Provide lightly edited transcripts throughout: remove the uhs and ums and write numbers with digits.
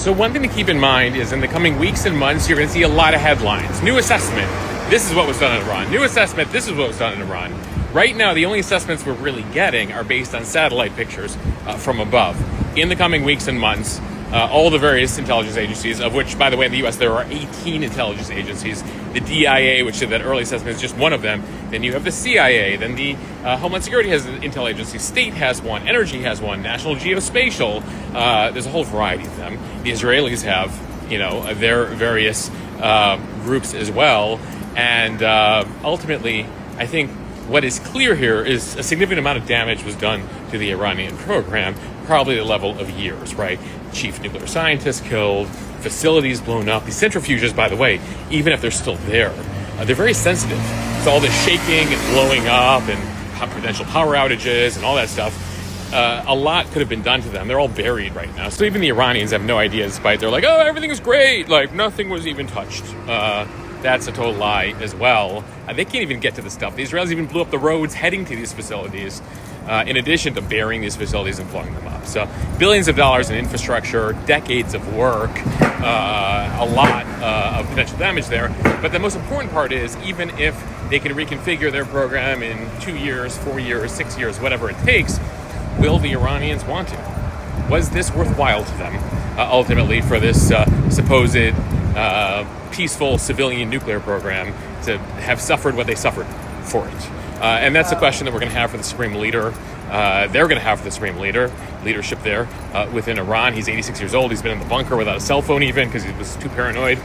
So one thing to keep in mind is in the coming weeks and months, you're going to see a lot of headlines. New assessment, this is what was done in Iran. New assessment, this is what was done in Iran. Right now, the only assessments we're really getting are based on satellite pictures from above. In the coming weeks and months, all the various intelligence agencies, of which, by the way, in the U.S. there are 18 intelligence agencies. The DIA, which did that early assessment, is just one of them. Then you have the CIA. Then the Homeland Security has an intel agency. State has one. Energy has one. National Geospatial. There's a whole variety of them. The Israelis have, their various groups as well. And ultimately, I think what is clear here is a significant amount of damage was done to the Iranian program, probably the level of years, right? Chief nuclear scientists killed, facilities blown up. These centrifuges, by the way, even if they're still there, they're very sensitive. So all this shaking and blowing up and potential power outages and all that stuff, a lot could have been done to them. They're all buried right now. So even the Iranians have no idea, despite they're like, oh, everything is great. Like nothing was even touched. That's a total lie as well. They can't even get to the stuff. The Israelis even blew up the roads heading to these facilities, in addition to burying these facilities and blowing them up. So billions of dollars in infrastructure, decades of work, a lot of potential damage there. But the most important part is, even if they can reconfigure their program in 2 years, 4 years, 6 years, whatever it takes, will the Iranians want to? Was this worthwhile to them, ultimately, for this supposed peaceful civilian nuclear program to have suffered what they suffered for it? And that's the question that we're going to have for the Supreme Leader. They're going to have for the Supreme leadership there within Iran. He's 86 years old. He's been in the bunker without a cell phone even because he was too paranoid.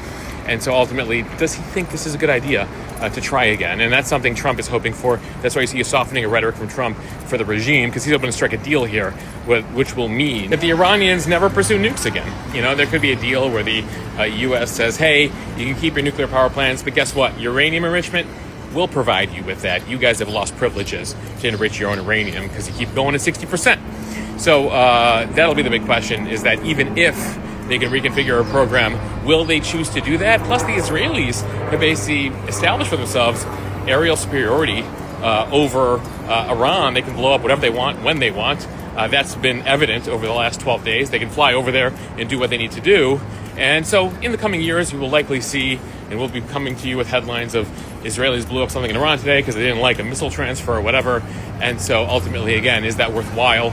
And so ultimately, does he think this is a good idea to try again? And that's something Trump is hoping for. That's why you see a softening of rhetoric from Trump for the regime, because he's hoping to strike a deal here, which will mean that the Iranians never pursue nukes again. There could be a deal where the U.S. says, hey, you can keep your nuclear power plants, but guess what? Uranium enrichment, we'll provide you with that. You guys have lost privileges to enrich your own uranium because you keep going to 60%. So that'll be the big question, is that even if they can reconfigure a program, will they choose to do that? Plus, the Israelis have basically established for themselves aerial superiority over Iran. They can blow up whatever they want, when they want. That's been evident over the last 12 days. They can fly over there and do what they need to do. And so in the coming years, we will likely see, and we'll be coming to you with headlines of Israelis blew up something in Iran today because they didn't like a missile transfer or whatever. And so ultimately, again, is that worthwhile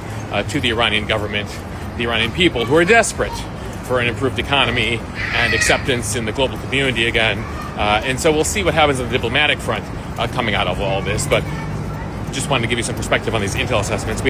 to the Iranian government, the Iranian people who are desperate for an improved economy and acceptance in the global community again. And so we'll see what happens on the diplomatic front coming out of all this. But just wanted to give you some perspective on these intel assessments.